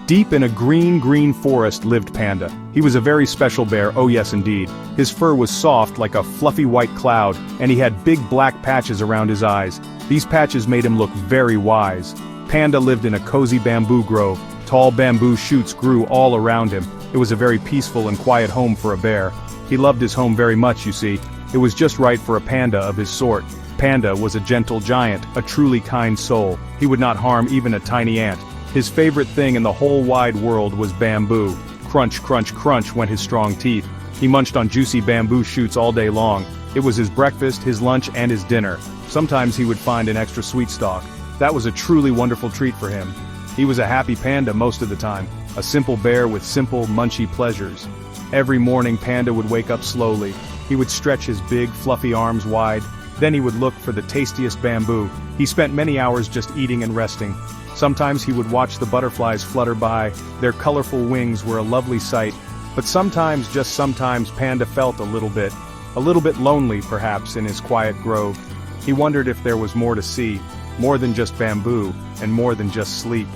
Deep in a green forest lived Panda. He was a very special bear, oh yes indeed. His fur was soft like a fluffy white cloud, and he had big black patches around his eyes. These patches made him look very wise. Panda lived in a cozy bamboo grove. Tall bamboo shoots grew all around him. It was a very peaceful and quiet home for a bear. He loved his home very much, you see. It was just right for a panda of his sort. Panda was a gentle giant, a truly kind soul. He would not harm even a tiny ant. His favorite thing in the whole wide world was bamboo. Crunch, crunch, crunch went his strong teeth. He munched on juicy bamboo shoots all day long. It was his breakfast, his lunch, and his dinner. Sometimes he would find an extra sweet stalk. That was a truly wonderful treat for him. He was a happy panda most of the time, a simple bear with simple, munchy pleasures. Every morning Panda would wake up slowly. He would stretch his big, fluffy arms wide. Then he would look for the tastiest bamboo. He spent many hours just eating and resting. Sometimes he would watch the butterflies flutter by. Their colorful wings were a lovely sight. But sometimes, just sometimes, Panda felt a little bit lonely perhaps in his quiet grove. He wondered if there was more to see, more than just bamboo, and more than just sleep.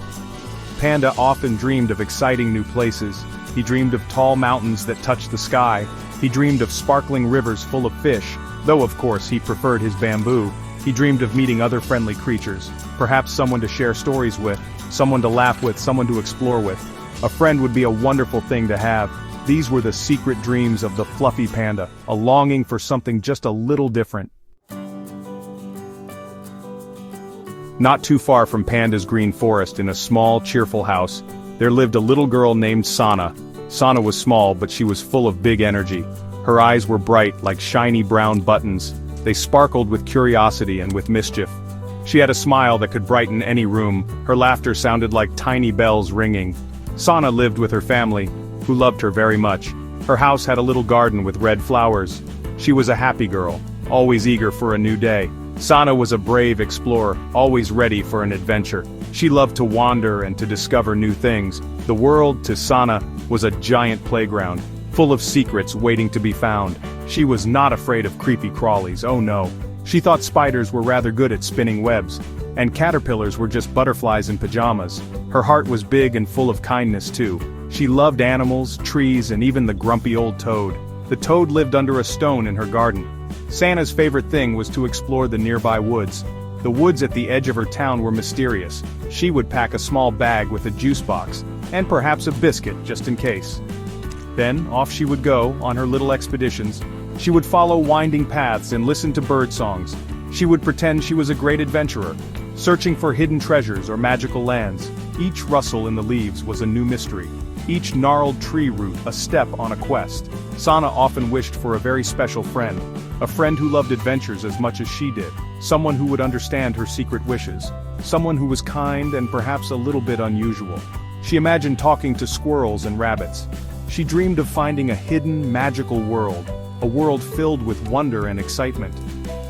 Panda often dreamed of exciting new places. He dreamed of tall mountains that touched the sky. He dreamed of sparkling rivers full of fish, though of course he preferred his bamboo. He dreamed of meeting other friendly creatures, perhaps someone to share stories with, someone to laugh with, someone to explore with. A friend would be a wonderful thing to have. These were the secret dreams of the fluffy panda, a longing for something just a little different. Not too far from Panda's green forest, in a small, cheerful house, there lived a little girl named Sana. Sana was small, but she was full of big energy. Her eyes were bright like shiny brown buttons. They sparkled with curiosity and with mischief. She had a smile that could brighten any room. Her laughter sounded like tiny bells ringing. Sana lived with her family, who loved her very much. Her house had a little garden with red flowers. She was a happy girl, always eager for a new day. Sana was a brave explorer, always ready for an adventure. She loved to wander and to discover new things. The world, to Sana, was a giant playground, full of secrets waiting to be found. She was not afraid of creepy crawlies, oh no. She thought spiders were rather good at spinning webs, and caterpillars were just butterflies in pajamas. Her heart was big and full of kindness too. She loved animals, trees, and even the grumpy old toad. The toad lived under a stone in her garden. Sana's favorite thing was to explore the nearby woods. The woods at the edge of her town were mysterious. She would pack a small bag with a juice box, and perhaps a biscuit just in case. Then, off she would go, on her little expeditions. She would follow winding paths and listen to bird songs. She would pretend she was a great adventurer, searching for hidden treasures or magical lands. Each rustle in the leaves was a new mystery. Each gnarled tree root a step on a quest. Sana often wished for a very special friend. A friend who loved adventures as much as she did. Someone who would understand her secret wishes. Someone who was kind and perhaps a little bit unusual. She imagined talking to squirrels and rabbits. She dreamed of finding a hidden, magical world. A world filled with wonder and excitement.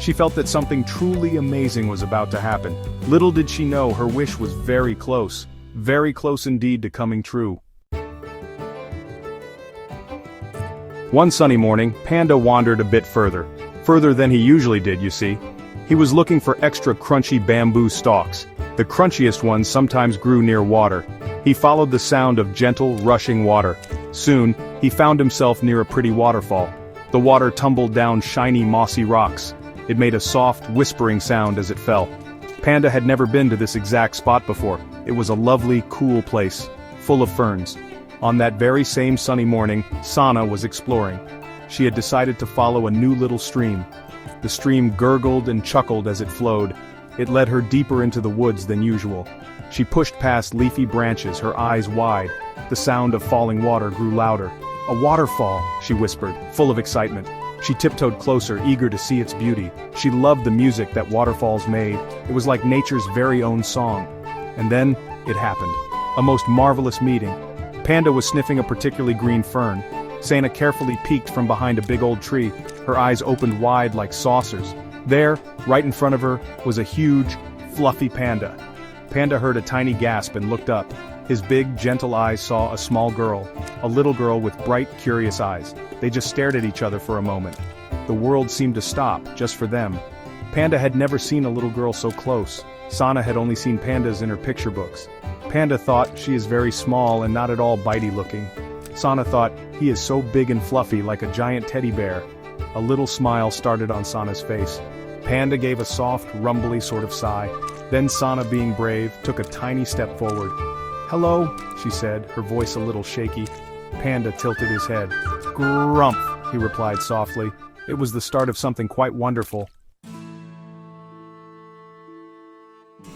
She felt that something truly amazing was about to happen. Little did she know her wish was very close indeed to coming true. One sunny morning, Panda wandered a bit further than he usually did, you see. He was looking for extra crunchy bamboo stalks. The crunchiest ones sometimes grew near water. He followed the sound of gentle, rushing water. Soon, he found himself near a pretty waterfall. The water tumbled down shiny, mossy rocks. It made a soft, whispering sound as it fell. Panda had never been to this exact spot before. It was a lovely, cool place, full of ferns. On that very same sunny morning, Sana was exploring. She had decided to follow a new little stream. The stream gurgled and chuckled as it flowed. It led her deeper into the woods than usual. She pushed past leafy branches, her eyes wide. The sound of falling water grew louder. "A waterfall," she whispered, full of excitement. She tiptoed closer, eager to see its beauty. She loved the music that waterfalls made. It was like nature's very own song. And then, it happened. A most marvelous meeting. Panda was sniffing a particularly green fern. Sana carefully peeked from behind a big old tree, her eyes opened wide like saucers. There, right in front of her, was a huge, fluffy panda. Panda heard a tiny gasp and looked up. His big, gentle eyes saw a small girl, a little girl with bright, curious eyes. They just stared at each other for a moment. The world seemed to stop, just for them. Panda had never seen a little girl so close. Sana had only seen pandas in her picture books. Panda thought, she is very small and not at all bitey looking. Sana thought, he is so big and fluffy like a giant teddy bear. A little smile started on Sana's face. Panda gave a soft, rumbly sort of sigh. Then Sana, being brave, took a tiny step forward. "Hello," she said, her voice a little shaky. Panda tilted his head. "Grumph," he replied softly. It was the start of something quite wonderful.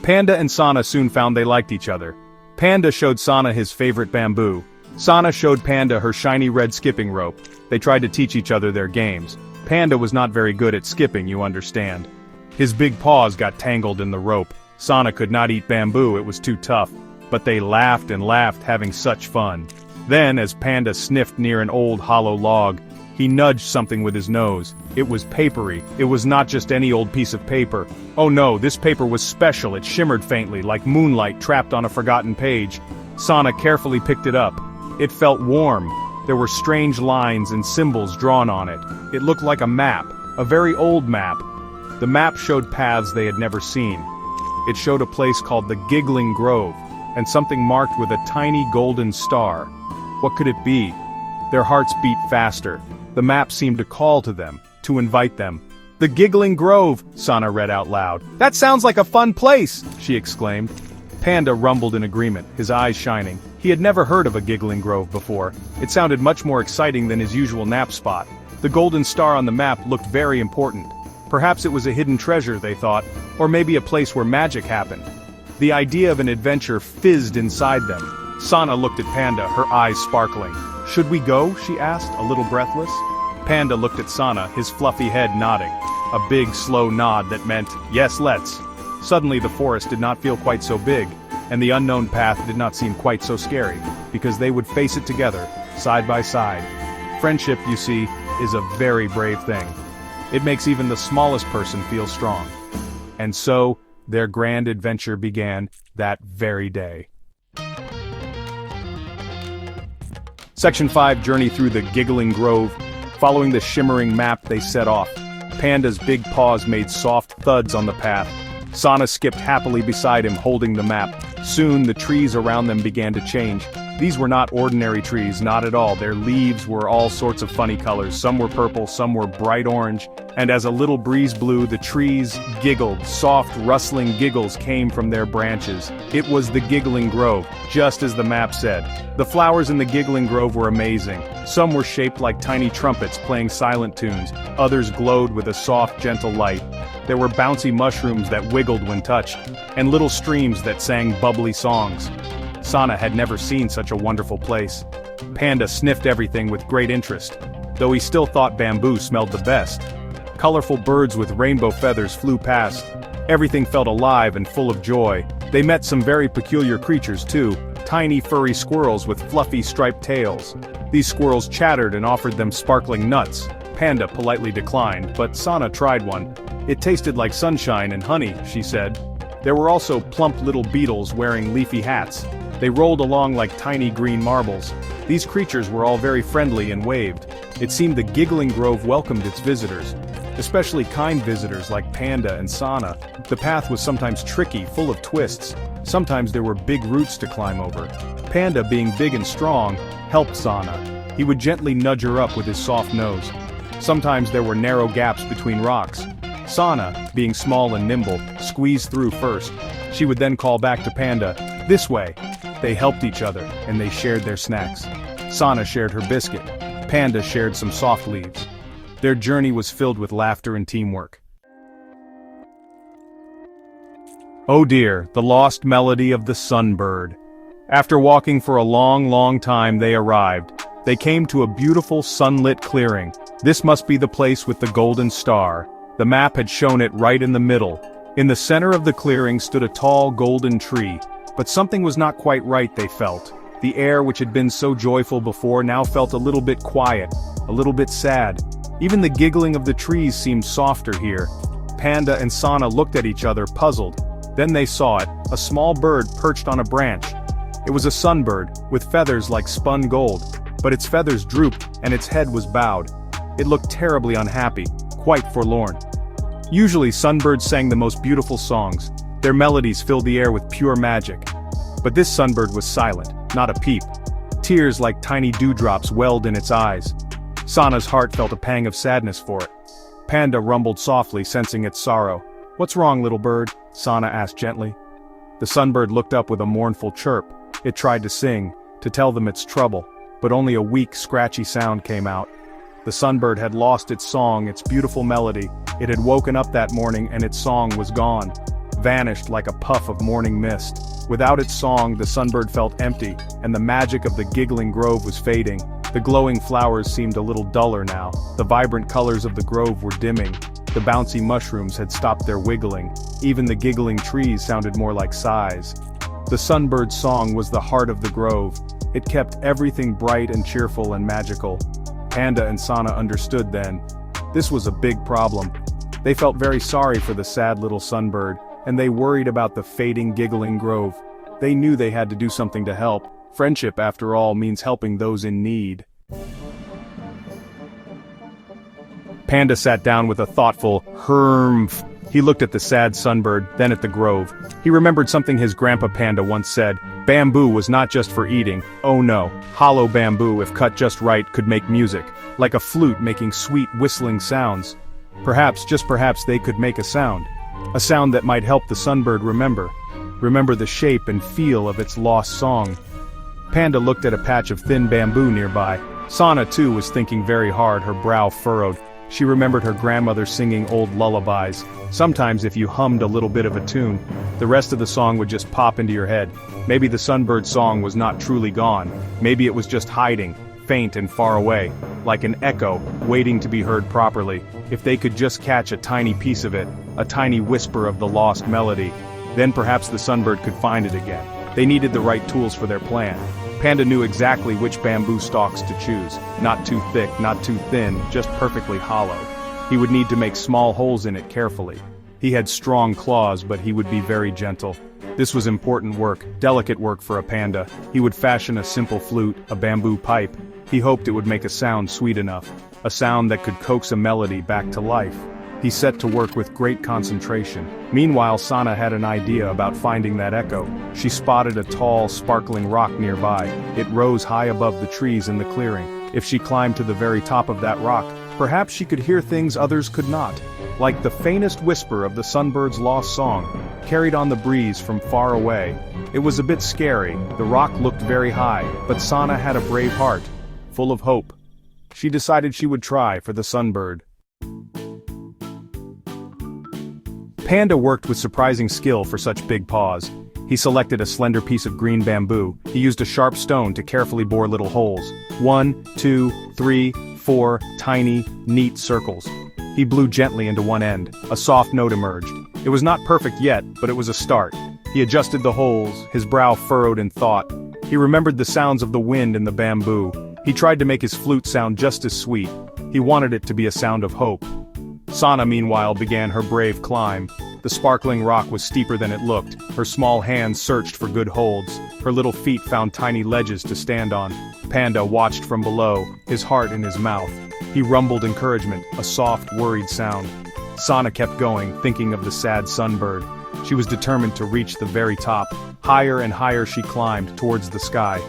Panda and Sana soon found they liked each other. Panda showed Sana his favorite bamboo. Sana showed Panda her shiny red skipping rope. They tried to teach each other their games. Panda was not very good at skipping, you understand. His big paws got tangled in the rope. Sana could not eat bamboo, it was too tough. But they laughed and laughed, having such fun. Then, as Panda sniffed near an old hollow log, he nudged something with his nose. It was papery. It was not just any old piece of paper. Oh no, this paper was special. It shimmered faintly, like moonlight trapped on a forgotten page. Sana carefully picked it up. It felt warm. There were strange lines and symbols drawn on it. It looked like a map, a very old map. The map showed paths they had never seen. It showed a place called the Giggling Grove, and something marked with a tiny golden star. What could it be? Their hearts beat faster. The map seemed to call to them, to invite them. "The Giggling Grove," Sana read out loud. "That sounds like a fun place," she exclaimed. Panda rumbled in agreement, his eyes shining. He had never heard of a Giggling Grove before. It sounded much more exciting than his usual nap spot. The golden star on the map looked very important. Perhaps it was a hidden treasure, they thought, or maybe a place where magic happened. The idea of an adventure fizzed inside them. Sana looked at Panda, her eyes sparkling. "Should we go?" she asked, a little breathless. Panda looked at Sana, his fluffy head nodding. A big, slow nod that meant, "Yes, let's." Suddenly the forest did not feel quite so big, and the unknown path did not seem quite so scary, because they would face it together, side by side. Friendship, you see, is a very brave thing. It makes even the smallest person feel strong. And so, their grand adventure began that very day. Section 5 Journey through the Giggling Grove. Following the shimmering map they set off. Panda's big paws made soft thuds on the path. Sana skipped happily beside him, holding the map. Soon the trees around them began to change. These were not ordinary trees, not at all. Their leaves were all sorts of funny colors. Some were purple, some were bright orange. And as a little breeze blew, the trees giggled. Soft, rustling giggles came from their branches. It was the Giggling Grove, just as the map said. The flowers in the Giggling Grove were amazing. Some were shaped like tiny trumpets playing silent tunes. Others glowed with a soft, gentle light. There were bouncy mushrooms that wiggled when touched, and little streams that sang bubbly songs. Sana had never seen such a wonderful place. Panda sniffed everything with great interest, though he still thought bamboo smelled the best. Colorful birds with rainbow feathers flew past. Everything felt alive and full of joy. They met some very peculiar creatures too, tiny furry squirrels with fluffy striped tails. These squirrels chattered and offered them sparkling nuts. Panda politely declined, but Sana tried one. It tasted like sunshine and honey, she said. There were also plump little beetles wearing leafy hats. They rolled along like tiny green marbles. These creatures were all very friendly and waved. It seemed the Giggling Grove welcomed its visitors, especially kind visitors like Panda and Sana. The path was sometimes tricky, full of twists. Sometimes there were big roots to climb over. Panda, being big and strong, helped Sana. He would gently nudge her up with his soft nose. Sometimes there were narrow gaps between rocks. Sana, being small and nimble, squeezed through first. She would then call back to Panda, "This way." They helped each other, and they shared their snacks. Sana shared her biscuit. Panda shared some soft leaves. Their journey was filled with laughter and teamwork. Oh dear, the lost melody of the sunbird. After walking for a long, long time they arrived. They came to a beautiful sunlit clearing. This must be the place with the golden star. The map had shown it right in the middle. In the center of the clearing stood a tall golden tree. But something was not quite right, they felt. The air, which had been so joyful before, now felt a little bit quiet, a little bit sad. Even the giggling of the trees seemed softer here. Panda and Sana looked at each other, puzzled. Then they saw it, a small bird perched on a branch. It was a sunbird, with feathers like spun gold. But its feathers drooped, and its head was bowed. It looked terribly unhappy, quite forlorn. Usually sunbirds sang the most beautiful songs. Their melodies filled the air with pure magic. But this sunbird was silent, not a peep. Tears like tiny dewdrops welled in its eyes. Sana's heart felt a pang of sadness for it. Panda rumbled softly, sensing its sorrow. "What's wrong, little bird?" Sana asked gently. The sunbird looked up with a mournful chirp. It tried to sing, to tell them its trouble, but only a weak, scratchy sound came out. The sunbird had lost its song, its beautiful melody. It had woken up that morning and its song was gone, vanished like a puff of morning mist. Without its song, the sunbird felt empty, and the magic of the giggling grove was fading. The glowing flowers seemed a little duller now. The vibrant colors of the grove were dimming. The bouncy mushrooms had stopped their wiggling. Even the giggling trees sounded more like sighs. The sunbird's song was the heart of the grove. It kept everything bright and cheerful and magical. Panda and Sana understood then. This was a big problem. They felt very sorry for the sad little sunbird, and they worried about the fading giggling grove. They knew they had to do something to help. Friendship, after all, means helping those in need. Panda sat down with a thoughtful "Hermf." He looked at the sad sunbird, then at the grove. He remembered something his grandpa Panda once said: bamboo was not just for eating. Oh no, hollow bamboo, if cut just right, could make music, like a flute making sweet whistling sounds. Perhaps, just perhaps, they could make a sound that might help the sunbird remember the shape and feel of its lost song. Panda looked at a patch of thin bamboo nearby. Sana too was thinking very hard, her brow furrowed. She remembered her grandmother singing old lullabies. Sometimes if you hummed a little bit of a tune, the rest of the song would just pop into your head. Maybe the sunbird's song was not truly gone. Maybe it was just hiding, faint and far away, like an echo, waiting to be heard properly. If they could just catch a tiny piece of it, a tiny whisper of the lost melody, then perhaps the sunbird could find it again. They needed the right tools for their plan. Panda knew exactly which bamboo stalks to choose. Not too thick, not too thin, just perfectly hollow. He would need to make small holes in it carefully. He had strong claws, but he would be very gentle. This was important work, delicate work for a panda. He would fashion a simple flute, a bamboo pipe. He hoped it would make a sound sweet enough, a sound that could coax a melody back to life. He set to work with great concentration. Meanwhile, Sana had an idea about finding that echo. She spotted a tall, sparkling rock nearby. It rose high above the trees in the clearing. If she climbed to the very top of that rock, perhaps she could hear things others could not, like the faintest whisper of the sunbird's lost song, carried on the breeze from far away. It was a bit scary. The rock looked very high, but Sana had a brave heart, full of hope. She decided she would try for the sunbird. Panda worked with surprising skill for such big paws. He selected a slender piece of green bamboo. He used a sharp stone to carefully bore little holes. 1, 2, 3, 4, tiny, neat circles. He blew gently into one end. A soft note emerged. It was not perfect yet, but it was a start. He adjusted the holes, his brow furrowed in thought. He remembered the sounds of the wind in the bamboo. He tried to make his flute sound just as sweet. He wanted it to be a sound of hope. Sana, meanwhile, began her brave climb. The sparkling rock was steeper than it looked. Her small hands searched for good holds. Her little feet found tiny ledges to stand on. Panda watched from below, his heart in his mouth. He rumbled encouragement, a soft, worried sound. Sana kept going, thinking of the sad sunbird. She was determined to reach the very top. Higher and higher she climbed, towards the sky.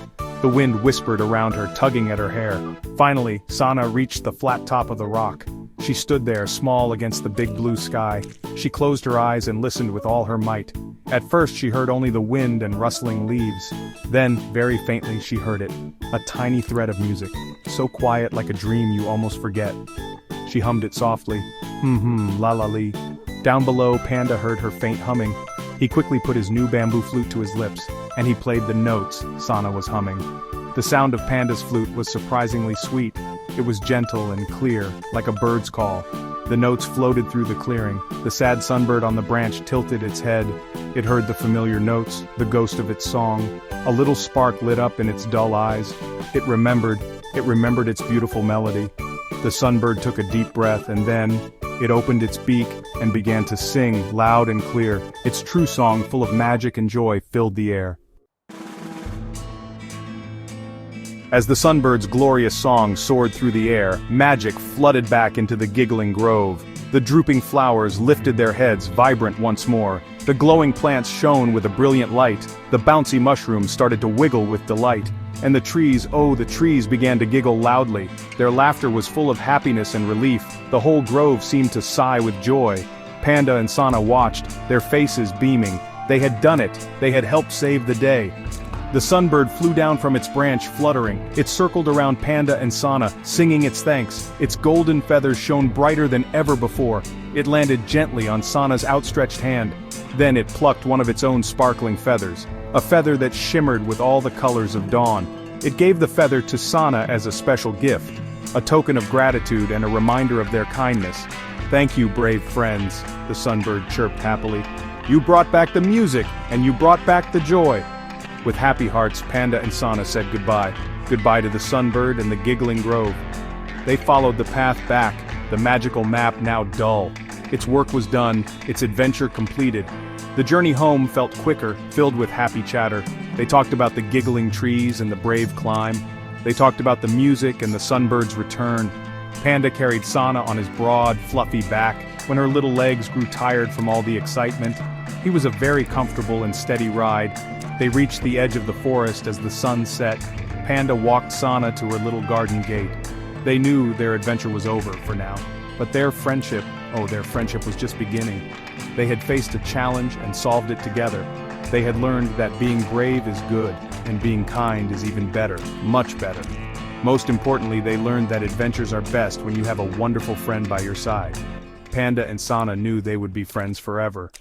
The wind whispered around her, tugging at her hair. Finally, Sana reached the flat top of the rock. She stood there, small against the big blue sky. She closed her eyes and listened with all her might. At first she heard only the wind and rustling leaves. Then, very faintly, she heard it. A tiny thread of music, so quiet like a dream you almost forget. She hummed it softly. La la lee. Down below, Panda heard her faint humming. He quickly put his new bamboo flute to his lips, and he played the notes Sana was humming. The sound of Panda's flute was surprisingly sweet. It was gentle and clear, like a bird's call. The notes floated through the clearing. The sad sunbird on the branch tilted its head. It heard the familiar notes, the ghost of its song. A little spark lit up in its dull eyes. It remembered its beautiful melody. The sunbird took a deep breath, and then it opened its beak and began to sing, loud and clear. Its true song, full of magic and joy, filled the air. As the sunbird's glorious song soared through the air, magic flooded back into the giggling grove. The drooping flowers lifted their heads, vibrant once more. The glowing plants shone with a brilliant light, the bouncy mushrooms started to wiggle with delight, and the trees, oh the trees began to giggle loudly. Their laughter was full of happiness and relief, the whole grove seemed to sigh with joy. Panda and Sana watched, their faces beaming. They had done it, they had helped save the day. The sunbird flew down from its branch fluttering, it circled around Panda and Sana, singing its thanks. Its golden feathers shone brighter than ever before. It landed gently on Sana's outstretched hand. Then it plucked one of its own sparkling feathers, a feather that shimmered with all the colors of dawn. It gave the feather to Sana as a special gift, a token of gratitude and a reminder of their kindness. "Thank you, brave friends," the sunbird chirped happily. "You brought back the music, and you brought back the joy." With happy hearts, Panda and Sana said goodbye. Goodbye to the sunbird and the giggling grove. They followed the path back, the magical map now dull. Its work was done, its adventure completed. The journey home felt quicker, filled with happy chatter. They talked about the giggling trees and the brave climb. They talked about the music and the sunbird's return. Panda carried Sana on his broad, fluffy back when her little legs grew tired from all the excitement. He was a very comfortable and steady ride. They reached the edge of the forest as the sun set. Panda walked Sana to her little garden gate. They knew their adventure was over for now, but their friendship was just beginning. They had faced a challenge and solved it together. They had learned that being brave is good, and being kind is even better, much better. Most importantly, they learned that adventures are best when you have a wonderful friend by your side. Panda and Sana knew they would be friends forever.